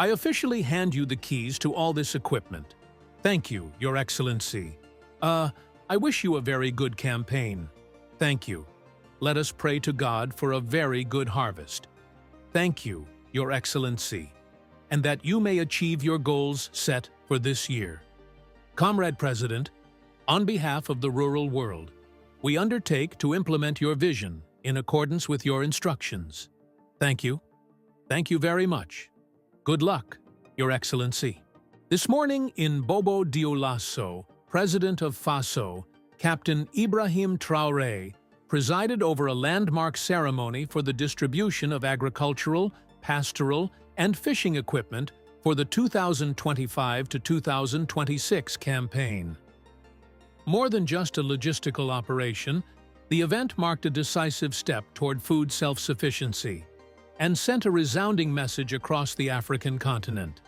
I officially hand you the keys to all this equipment. Thank you, Your Excellency. I wish you a very good campaign. Thank you. Let us pray to God for a very good harvest. Thank you, Your Excellency, and that you may achieve your goals set for this year. Comrade President, on behalf of the rural world, we undertake to implement your vision in accordance with your instructions. Thank you. Thank you very much. Good luck, Your Excellency. This morning in Bobo Dioulasso, President of Faso, Captain Ibrahim Traore, presided over a landmark ceremony for the distribution of agricultural, pastoral, and fishing equipment for the 2025 to 2026 campaign. More than just a logistical operation, the event marked a decisive step toward food self-sufficiency and sent a resounding message across the African continent.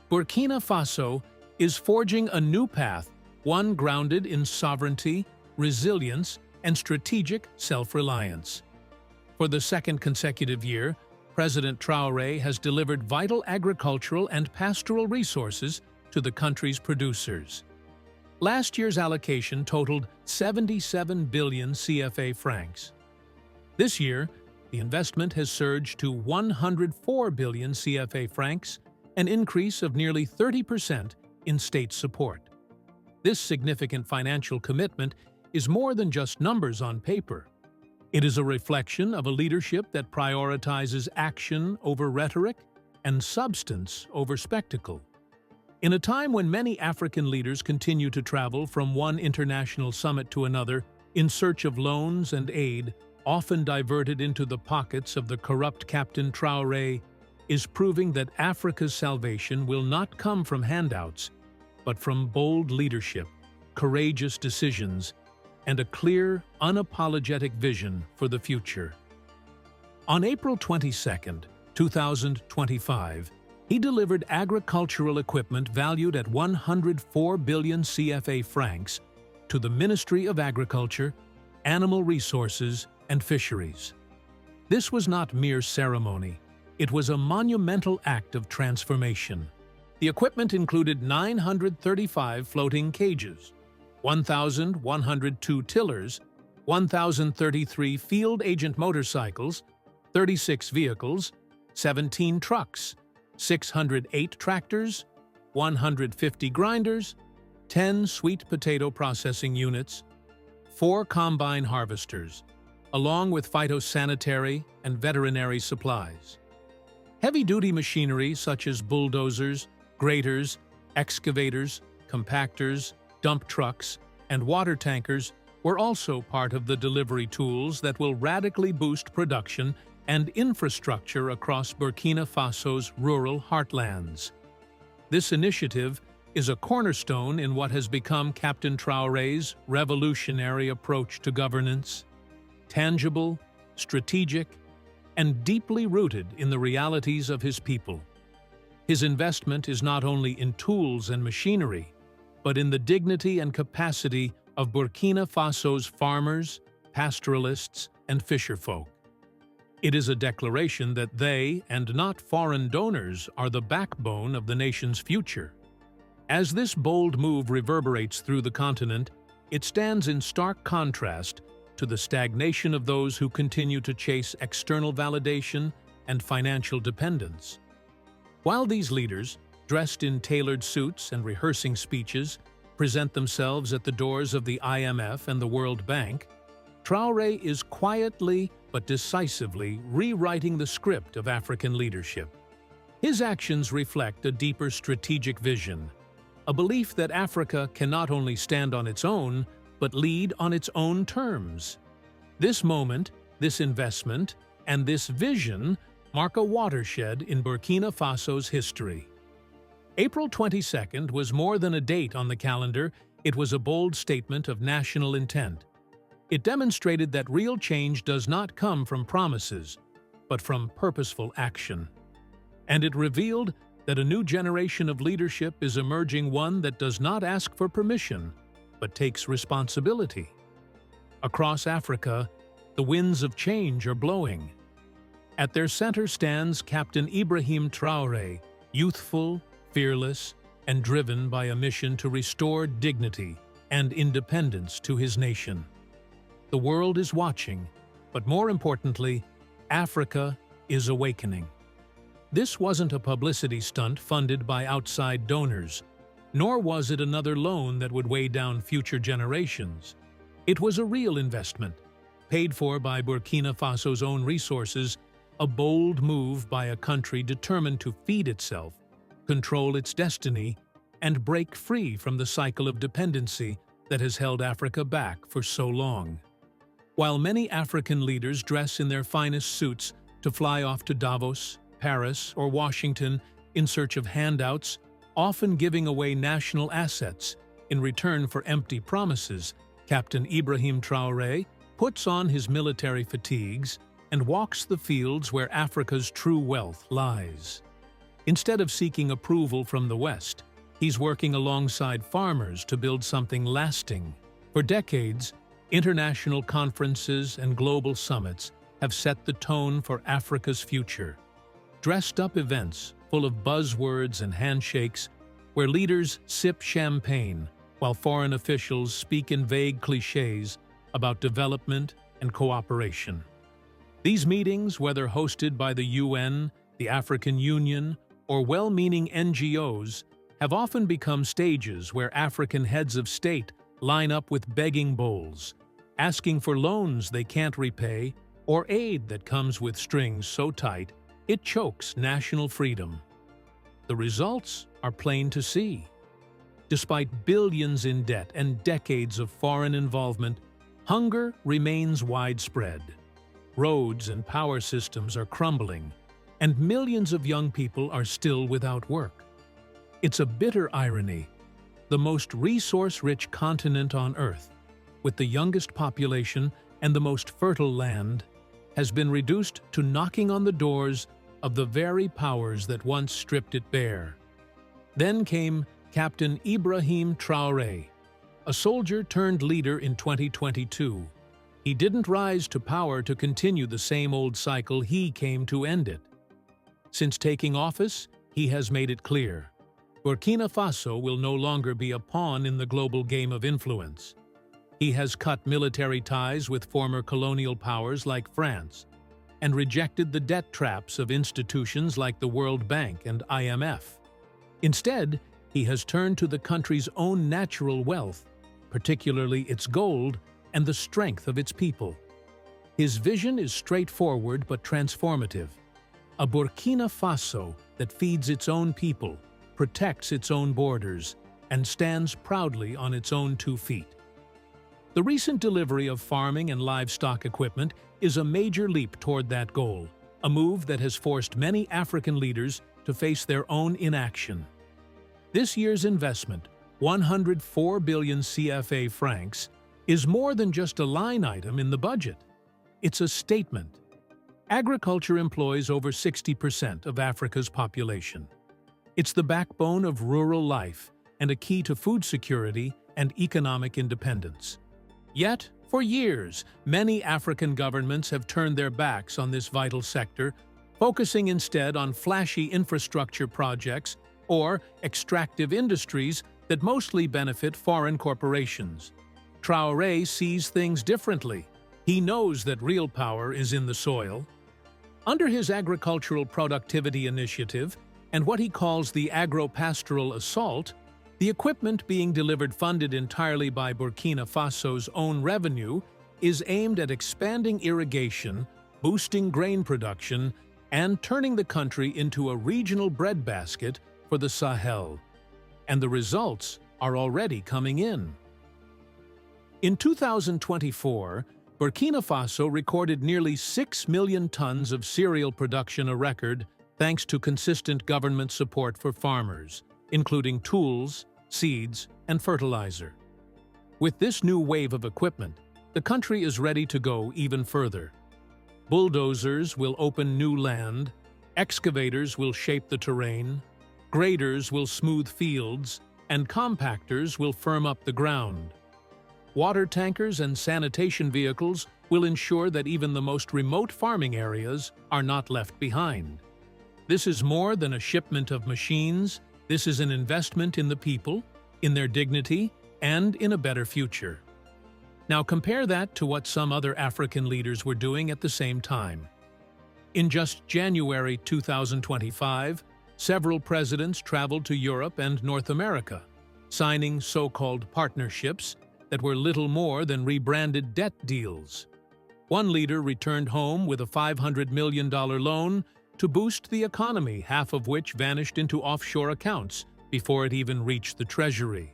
Burkina Faso is forging a new path, one grounded in sovereignty, resilience, and strategic self-reliance. For the second consecutive year, President Traore has delivered vital agricultural and pastoral resources to the country's producers. Last year's allocation totaled 77 billion CFA francs. This year, the investment has surged to 104 billion CFA francs, an increase of nearly 30% in state support. This significant financial commitment is more than just numbers on paper. It is a reflection of a leadership that prioritizes action over rhetoric and substance over spectacle. In a time when many African leaders continue to travel from one international summit to another in search of loans and aid, often diverted into the pockets of the corrupt Captain Traore, is proving that Africa's salvation will not come from handouts, but from bold leadership, courageous decisions, and a clear, unapologetic vision for the future. On April 22, 2025, he delivered agricultural equipment valued at 104 billion CFA francs to the Ministry of Agriculture, Animal Resources, and Fisheries. This was not mere ceremony. It was a monumental act of transformation. The equipment included 935 floating cages, 1,102 tillers, 1,033 field agent motorcycles, 36 vehicles, 17 trucks, 608 tractors, 150 grinders, 10 sweet potato processing units, 4 combine harvesters, along with phytosanitary and veterinary supplies. Heavy-duty machinery such as bulldozers, graders, excavators, compactors, dump trucks, and water tankers were also part of the delivery tools that will radically boost production and infrastructure across Burkina Faso's rural heartlands. This initiative is a cornerstone in what has become Captain Traore's revolutionary approach to governance, tangible, strategic, and deeply rooted in the realities of his people. His investment is not only in tools and machinery, but in the dignity and capacity of Burkina Faso's farmers, pastoralists, and fisherfolk. It is a declaration that they, and not foreign donors, are the backbone of the nation's future. As this bold move reverberates through the continent, it stands in stark contrast to the stagnation of those who continue to chase external validation and financial dependence. While these leaders, dressed in tailored suits and rehearsing speeches, present themselves at the doors of the IMF and the World Bank, Traore is quietly but decisively rewriting the script of African leadership. His actions reflect a deeper strategic vision, a belief that Africa can not only stand on its own, but lead on its own terms. This moment, this investment, and this vision mark a watershed in Burkina Faso's history. April 22nd was more than a date on the calendar, it was a bold statement of national intent. It demonstrated that real change does not come from promises, but from purposeful action. And it revealed that a new generation of leadership is emerging, one that does not ask for permission, but takes responsibility. Across Africa, the winds of change are blowing. At their center stands Captain Ibrahim Traore, youthful, fearless, and driven by a mission to restore dignity and independence to his nation. The world is watching, but more importantly, Africa is awakening. This wasn't a publicity stunt funded by outside donors, nor was it another loan that would weigh down future generations. It was a real investment, paid for by Burkina Faso's own resources, a bold move by a country determined to feed itself, control its destiny, and break free from the cycle of dependency that has held Africa back for so long. While many African leaders dress in their finest suits to fly off to Davos, Paris, or Washington in search of handouts, often giving away national assets in return for empty promises, Captain Ibrahim Traore puts on his military fatigues and walks the fields where Africa's true wealth lies. Instead of seeking approval from the West, he's working alongside farmers to build something lasting. For decades, international conferences and global summits have set the tone for Africa's future. Dressed-up events full of buzzwords and handshakes, where leaders sip champagne while foreign officials speak in vague clichés about development and cooperation. These meetings, whether hosted by the UN, the African Union, or well-meaning NGOs, have often become stages where African heads of state line up with begging bowls, asking for loans they can't repay or aid that comes with strings so tight it chokes national freedom. The results are plain to see. Despite billions in debt and decades of foreign involvement, hunger remains widespread. Roads and power systems are crumbling, and millions of young people are still without work. It's a bitter irony. The most resource-rich continent on Earth, with the youngest population and the most fertile land, has been reduced to knocking on the doors of the very powers that once stripped it bare. Then came Captain Ibrahim Traore, a soldier turned leader in 2022. He didn't rise to power to continue the same old cycle, he came to end it. Since taking office, he has made it clear: Burkina Faso will no longer be a pawn in the global game of influence. He has cut military ties with former colonial powers like France and rejected the debt traps of institutions like the World Bank and IMF. Instead, he has turned to the country's own natural wealth, particularly its gold and the strength of its people. His vision is straightforward but transformative: a Burkina Faso that feeds its own people, protects its own borders, and stands proudly on its own 2 feet. The recent delivery of farming and livestock equipment is a major leap toward that goal, a move that has forced many African leaders to face their own inaction. This year's investment, 104 billion CFA francs, is more than just a line item in the budget. It's a statement. Agriculture employs over 60% of Africa's population. It's the backbone of rural life and a key to food security and economic independence. Yet, for years, many African governments have turned their backs on this vital sector, focusing instead on flashy infrastructure projects or extractive industries that mostly benefit foreign corporations. Traore sees things differently. He knows that real power is in the soil. Under his agricultural productivity initiative and what he calls the agro-pastoral assault, the equipment being delivered funded entirely by Burkina Faso's own revenue is aimed at expanding irrigation, boosting grain production, and turning the country into a regional breadbasket for the Sahel. And the results are already coming in. In 2024, Burkina Faso recorded nearly 6 million tons of cereal production, a record thanks to consistent government support for farmers, including tools, seeds, and fertilizer. With this new wave of equipment, the country is ready to go even further. Bulldozers will open new land, excavators will shape the terrain, graders will smooth fields, and compactors will firm up the ground. Water tankers and sanitation vehicles will ensure that even the most remote farming areas are not left behind. This is more than a shipment of machines. This is an investment in the people, in their dignity, and in a better future. Now compare that to what some other African leaders were doing at the same time. In just January 2025, several presidents traveled to Europe and North America, signing so-called partnerships that were little more than rebranded debt deals. One leader returned home with a $500 million loan to boost the economy, half of which vanished into offshore accounts before it even reached the Treasury.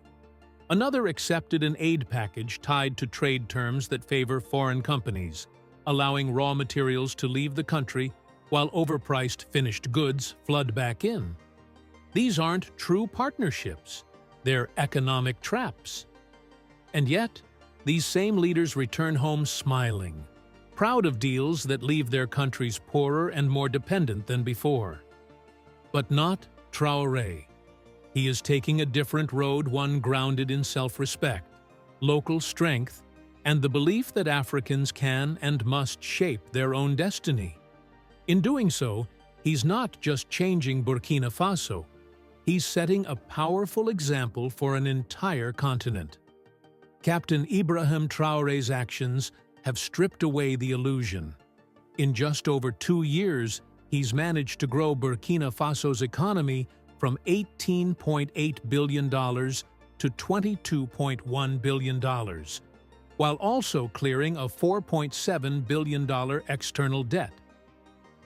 Another accepted an aid package tied to trade terms that favor foreign companies, allowing raw materials to leave the country while overpriced finished goods flood back in. These aren't true partnerships. They're economic traps. And yet, these same leaders return home smiling, proud of deals that leave their countries poorer and more dependent than before. But not Traore. He is taking a different road, one grounded in self-respect, local strength, and the belief that Africans can and must shape their own destiny. In doing so, he's not just changing Burkina Faso, he's setting a powerful example for an entire continent. Captain Ibrahim Traore's actions have stripped away the illusion. In just over 2 years, he's managed to grow Burkina Faso's economy from $18.8 billion to $22.1 billion, while also clearing a $4.7 billion external debt.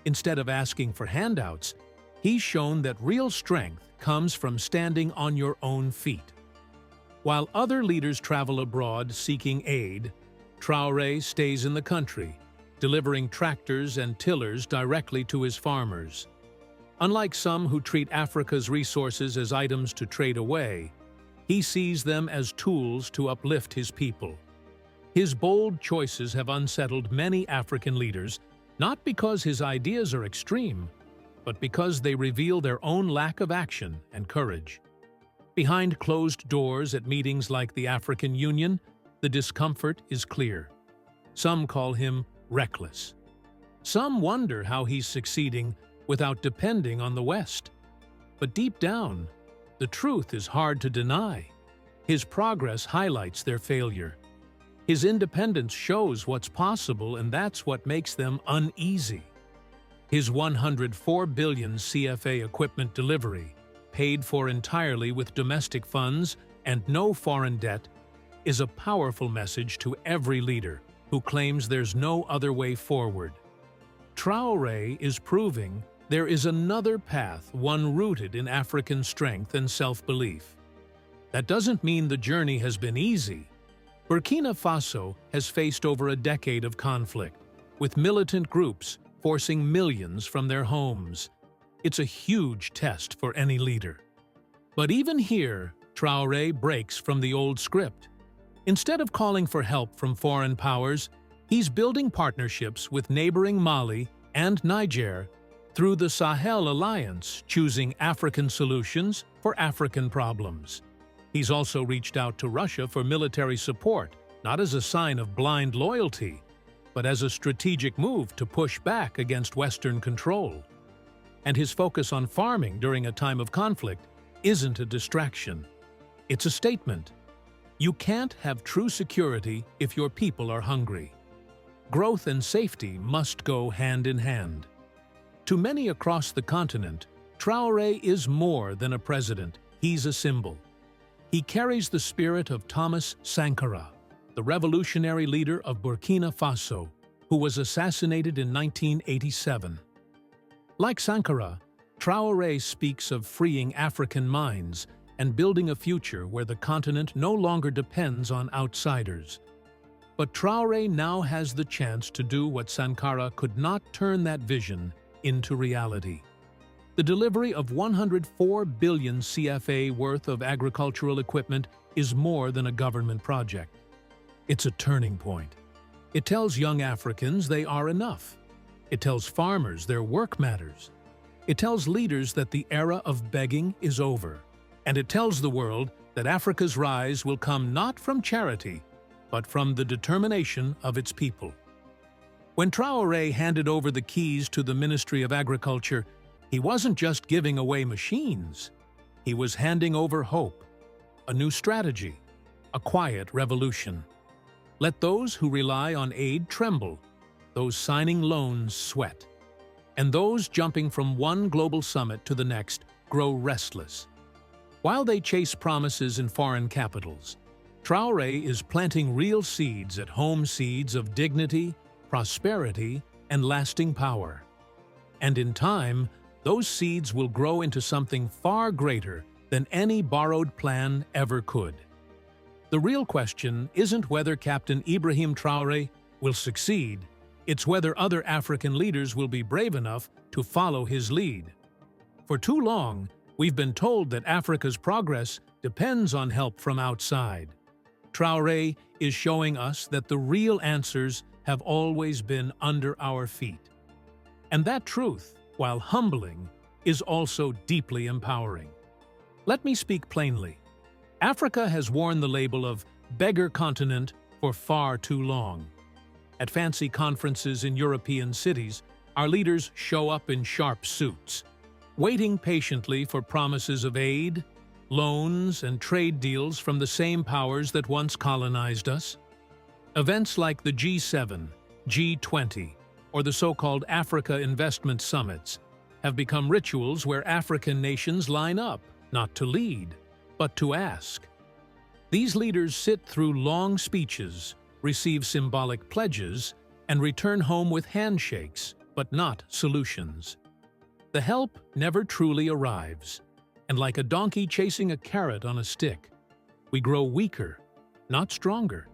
Instead of asking for handouts, he's shown that real strength comes from standing on your own feet. While other leaders travel abroad seeking aid, Traore stays in the country, delivering tractors and tillers directly to his farmers. Unlike some who treat Africa's resources as items to trade away, he sees them as tools to uplift his people. His bold choices have unsettled many African leaders, not because his ideas are extreme, but because they reveal their own lack of action and courage. Behind closed doors at meetings like the African Union, the discomfort is clear. Some call him reckless. Some wonder how he's succeeding without depending on the West. But deep down, the truth is hard to deny. His progress highlights their failure. His independence shows what's possible, and that's what makes them uneasy. His $104 billion CFA equipment delivery, paid for entirely with domestic funds and no foreign debt, is a powerful message to every leader who claims there's no other way forward. Traore is proving there is another path, one rooted in African strength and self-belief. That doesn't mean the journey has been easy. Burkina Faso has faced over a decade of conflict, with militant groups forcing millions from their homes. It's a huge test for any leader. But even here, Traore breaks from the old script. Instead of calling for help from foreign powers, he's building partnerships with neighboring Mali and Niger through the Sahel Alliance, choosing African solutions for African problems. He's also reached out to Russia for military support, not as a sign of blind loyalty, but as a strategic move to push back against Western control. And his focus on farming during a time of conflict isn't a distraction. It's a statement. You can't have true security if your people are hungry. Growth and safety must go hand in hand. To many across the continent, Traore is more than a president, he's a symbol. He carries the spirit of Thomas Sankara, the revolutionary leader of Burkina Faso, who was assassinated in 1987. Like Sankara, Traore speaks of freeing African minds and building a future where the continent no longer depends on outsiders. But Traore now has the chance to do what Sankara could not turn that vision into reality. The delivery of $104 billion CFA worth of agricultural equipment is more than a government project. It's a turning point. It tells young Africans they are enough. It tells farmers their work matters. It tells leaders that the era of begging is over. And it tells the world that Africa's rise will come not from charity, but from the determination of its people. When Traore handed over the keys to the Ministry of Agriculture, He wasn't just giving away machines. He was handing over hope, a new strategy, a quiet revolution. Let those who rely on aid tremble, those signing loans sweat, and those jumping from one global summit to the next grow restless. While they chase promises in foreign capitals, Traore is planting real seeds at home, seeds of dignity, prosperity, and lasting power. And in time, those seeds will grow into something far greater than any borrowed plan ever could. The real question isn't whether Captain Ibrahim Traore will succeed, it's whether other African leaders will be brave enough to follow his lead. For too long, we've been told that Africa's progress depends on help from outside. Traore is showing us that the real answers have always been under our feet. And that truth, while humbling, is also deeply empowering. Let me speak plainly. Africa has worn the label of beggar continent for far too long. At fancy conferences in European cities, our leaders show up in sharp suits, waiting patiently for promises of aid, loans, and trade deals from the same powers that once colonized us. Events like the G7, G20, or the so-called Africa Investment Summits have become rituals where African nations line up, not to lead, but to ask. These leaders sit through long speeches, receive symbolic pledges, and return home with handshakes, but not solutions. The help never truly arrives, and like a donkey chasing a carrot on a stick, we grow weaker, not stronger.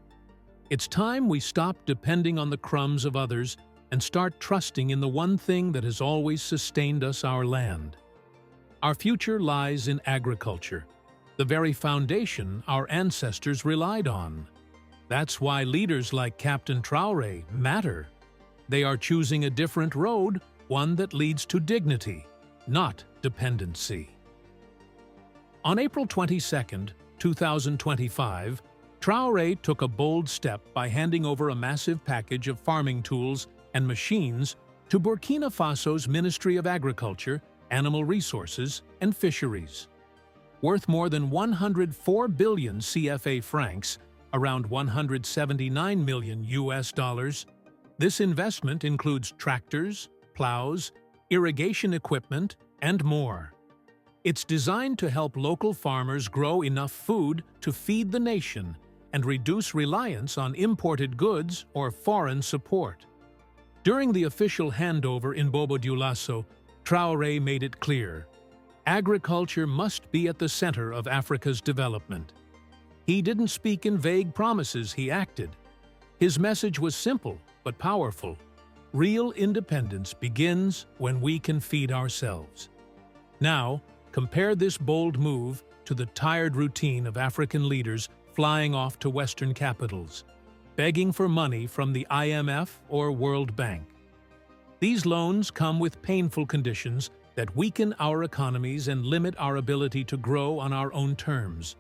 It's time we stop depending on the crumbs of others and start trusting in the one thing that has always sustained us, our land. Our future lies in agriculture, the very foundation our ancestors relied on. That's why leaders like Captain Traore matter. They are choosing a different road, one that leads to dignity, not dependency. On April 22, 2025, Traore took a bold step by handing over a massive package of farming tools and machines to Burkina Faso's Ministry of Agriculture, Animal Resources, and Fisheries. Worth more than 104 billion CFA francs, around 179 million US dollars, this investment includes tractors, plows, irrigation equipment, and more. It's designed to help local farmers grow enough food to feed the nation and reduce reliance on imported goods or foreign support. During the official handover in Bobo-Dioulasso, Traore made it clear: agriculture must be at the center of Africa's development. He didn't speak in vague promises, he acted. His message was simple but powerful. Real independence begins when we can feed ourselves. Now, compare this bold move to the tired routine of African leaders flying off to Western capitals, begging for money from the IMF or World Bank. These loans come with painful conditions that weaken our economies and limit our ability to grow on our own terms.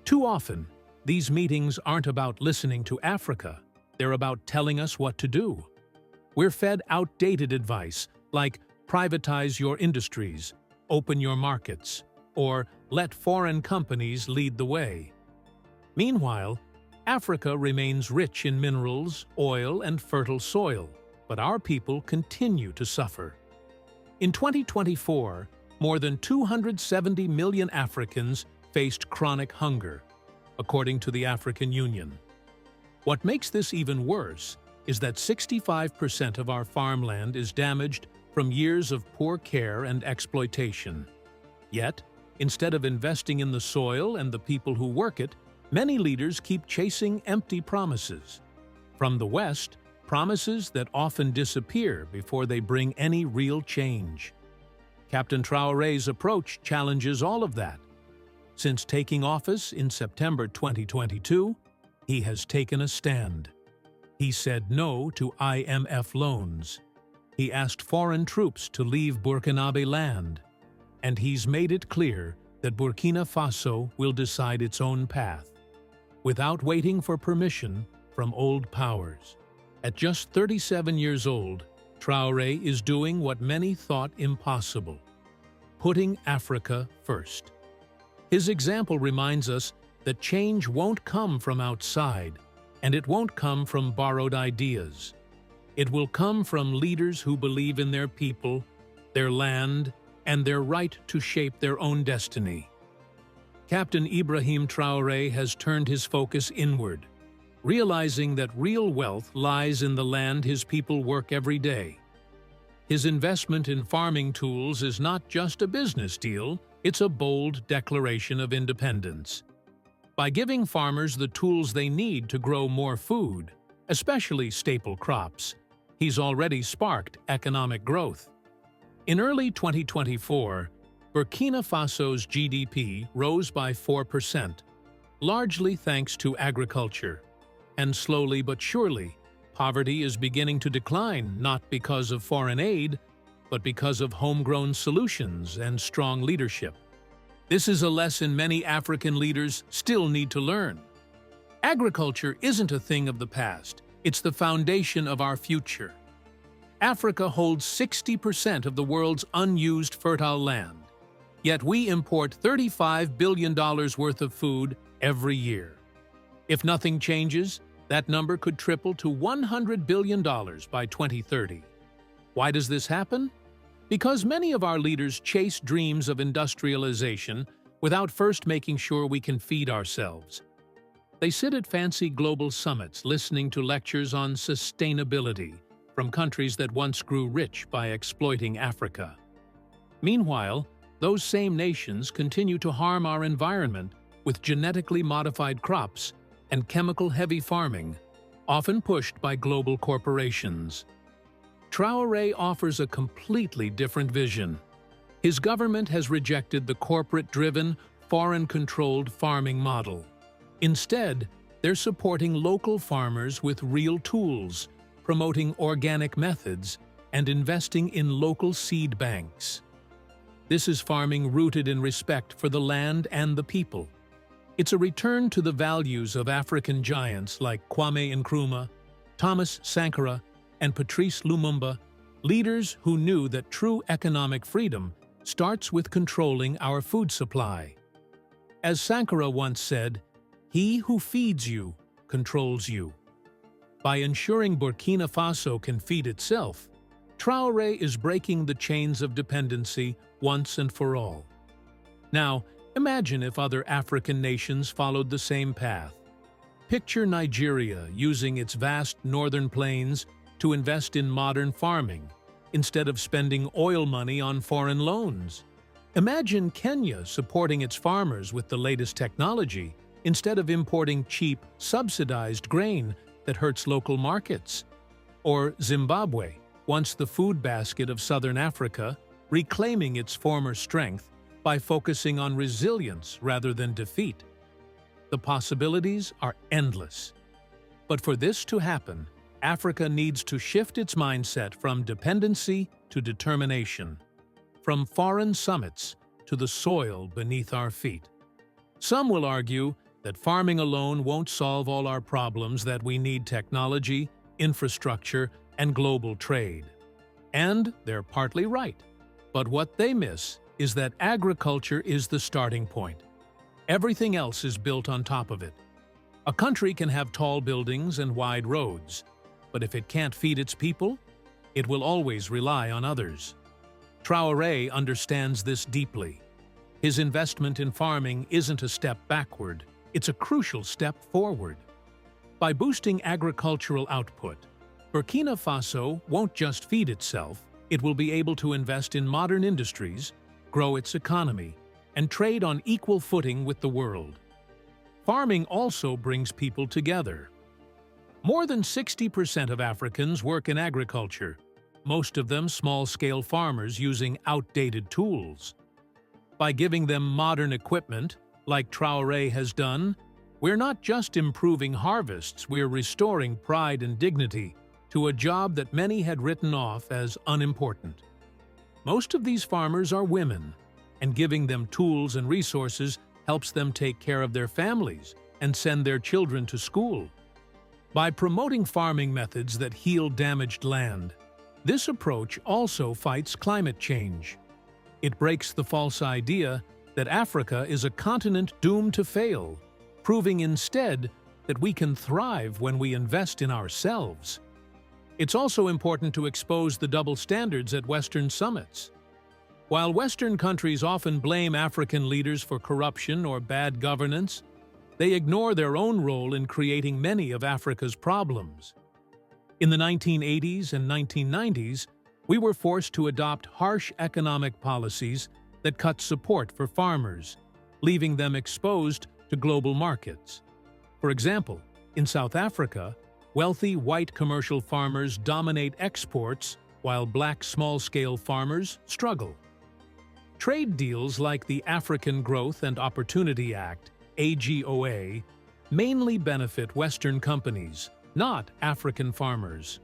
Too often, these meetings aren't about listening to Africa, they're about telling us what to do. We're fed outdated advice like privatize your industries, open your markets, or let foreign companies lead the way. Meanwhile, Africa remains rich in minerals, oil, and fertile soil, but our people continue to suffer. In 2024, more than 270 million Africans faced chronic hunger, according to the African Union. What makes this even worse is that 65% of our farmland is damaged from years of poor care and exploitation. Yet, instead of investing in the soil and the people who work it, many leaders keep chasing empty promises. From the West, promises that often disappear before they bring any real change. Captain Traore's approach challenges all of that. Since taking office in September 2022, he has taken a stand. He said no to IMF loans. He asked foreign troops to leave Burkinabe land. And he's made it clear that Burkina Faso will decide its own path, without waiting for permission from old powers. At just 37 years old, Traore is doing what many thought impossible. putting Africa first. His example reminds us that change won't come from outside, and it won't come from borrowed ideas. It will come from leaders who believe in their people, their land, and their right to shape their own destiny. Captain Ibrahim Traore has turned his focus inward, realizing that real wealth lies in the land his people work every day. His investment in farming tools is not just a business deal, it's a bold declaration of independence. By giving farmers the tools they need to grow more food, especially staple crops, he's already sparked economic growth. In early 2024, Burkina Faso's GDP rose by 4%, largely thanks to agriculture. And slowly but surely, poverty is beginning to decline not because of foreign aid, but because of homegrown solutions and strong leadership. This is a lesson many African leaders still need to learn. Agriculture isn't a thing of the past, it's the foundation of our future. Africa holds 60% of the world's unused fertile land, yet we import $35 billion worth of food every year. If nothing changes, that number could triple to $100 billion by 2030. Why does this happen? Because many of our leaders chase dreams of industrialization without first making sure we can feed ourselves. They sit at fancy global summits listening to lectures on sustainability from countries that once grew rich by exploiting Africa. Meanwhile, those same nations continue to harm our environment with genetically modified crops and chemical-heavy farming, often pushed by global corporations. Traore offers a completely different vision. His government has rejected the corporate-driven, foreign-controlled farming model. Instead, they're supporting local farmers with real tools, promoting organic methods, and investing in local seed banks. This is farming rooted in respect for the land and the people. It's a return to the values of African giants like Kwame Nkrumah, Thomas Sankara, and Patrice Lumumba, leaders who knew that true economic freedom starts with controlling our food supply. As Sankara once said, "He who feeds you controls you." By ensuring Burkina Faso can feed itself, Traore is breaking the chains of dependency once and for all. Now, imagine if other African nations followed the same path. Picture Nigeria using its vast northern plains to invest in modern farming, instead of spending oil money on foreign loans. Imagine Kenya supporting its farmers with the latest technology, instead of importing cheap, subsidized grain that hurts local markets. Or Zimbabwe, once the food basket of southern Africa, reclaiming its former strength by focusing on resilience rather than defeat. The possibilities are endless. But for this to happen, Africa needs to shift its mindset from dependency to determination, from foreign summits to the soil beneath our feet. Some will argue that farming alone won't solve all our problems, that we need technology, infrastructure, and global trade. And they're partly right. But what they miss is that agriculture is the starting point. Everything else is built on top of it. A country can have tall buildings and wide roads, but if it can't feed its people, it will always rely on others. Traore understands this deeply. His investment in farming isn't a step backward, it's a crucial step forward. By boosting agricultural output, Burkina Faso won't just feed itself, it will be able to invest in modern industries, grow its economy, and trade on equal footing with the world. Farming also brings people together. More than 60% of Africans work in agriculture, most of them small-scale farmers using outdated tools. By giving them modern equipment, like Traore has done, we're not just improving harvests, we're restoring pride and dignity to a job that many had written off as unimportant. Most of these farmers are women, and giving them tools and resources helps them take care of their families and send their children to school. By promoting farming methods that heal damaged land, this approach also fights climate change. It breaks the false idea that Africa is a continent doomed to fail, proving instead that we can thrive when we invest in ourselves. It's also important to expose the double standards at Western summits. While Western countries often blame African leaders for corruption or bad governance, they ignore their own role in creating many of Africa's problems. In the 1980s and 1990s, we were forced to adopt harsh economic policies that cut support for farmers, leaving them exposed to global markets. For example, in South Africa, wealthy white commercial farmers dominate exports while black small-scale farmers struggle. Trade deals like the African Growth and Opportunity Act, AGOA, mainly benefit Western companies, not African farmers.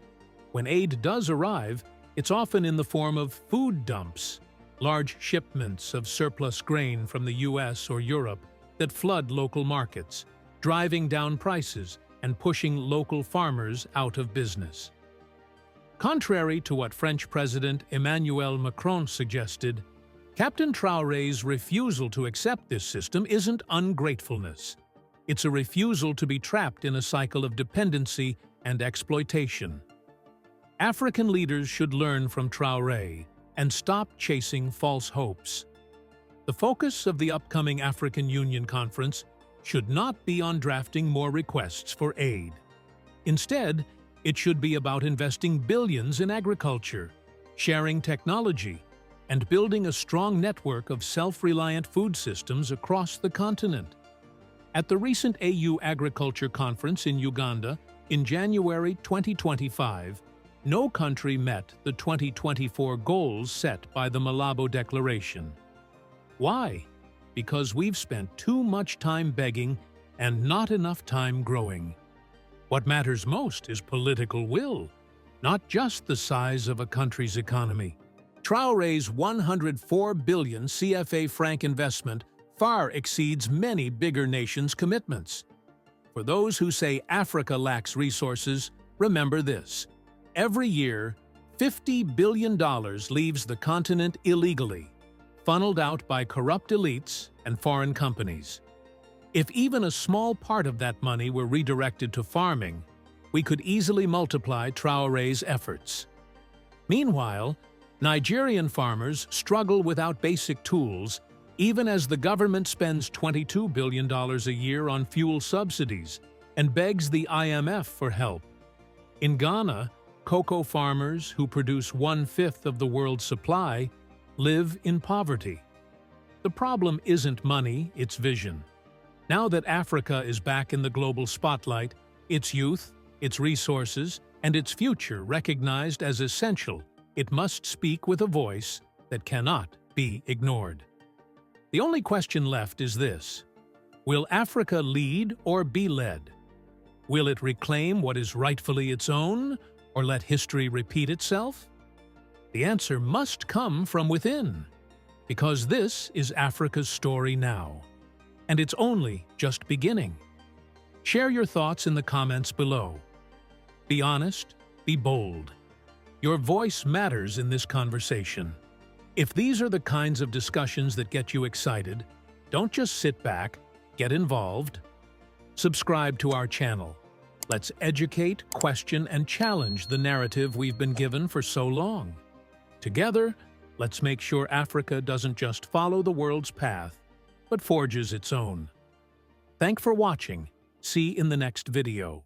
When aid does arrive, it's often in the form of food dumps, large shipments of surplus grain from the US or Europe that flood local markets, driving down prices and pushing local farmers out of business. Contrary to what French President Emmanuel Macron suggested, Captain Traore's refusal to accept this system isn't ungratefulness. It's a refusal to be trapped in a cycle of dependency and exploitation. African leaders should learn from Traore and stop chasing false hopes. The focus of the upcoming African Union Conference should not be on drafting more requests for aid. Instead, it should be about investing billions in agriculture, sharing technology, and building a strong network of self-reliant food systems across the continent. At the recent AU Agriculture Conference in Uganda in January 2025, no country met the 2024 goals set by the Malabo Declaration. Why? Because we've spent too much time begging and not enough time growing. What matters most is political will, not just the size of a country's economy. Traore's 104 billion CFA franc investment far exceeds many bigger nations' commitments. For those who say Africa lacks resources, remember this. Every year, $50 billion leaves the continent illegally, funneled out by corrupt elites and foreign companies. If even a small part of that money were redirected to farming, we could easily multiply Traore's efforts. Meanwhile, Nigerian farmers struggle without basic tools, even as the government spends $22 billion a year on fuel subsidies and begs the IMF for help. In Ghana, cocoa farmers, who produce 1/5 of the world's supply, live in poverty. The problem isn't money, it's vision. Now that Africa is back in the global spotlight, its youth, its resources, and its future recognized as essential, it must speak with a voice that cannot be ignored. The only question left is this: will Africa lead or be led? Will it reclaim what is rightfully its own, or let history repeat itself? The answer must come from within, because this is Africa's story now, and it's only just beginning. Share your thoughts in the comments below. Be honest, be bold. Your voice matters in this conversation. If these are the kinds of discussions that get you excited, don't just sit back, get involved. Subscribe to our channel. Let's educate, question, and challenge the narrative we've been given for so long. Together, let's make sure Africa doesn't just follow the world's path, but forges its own. Thanks for watching. See you in the next video.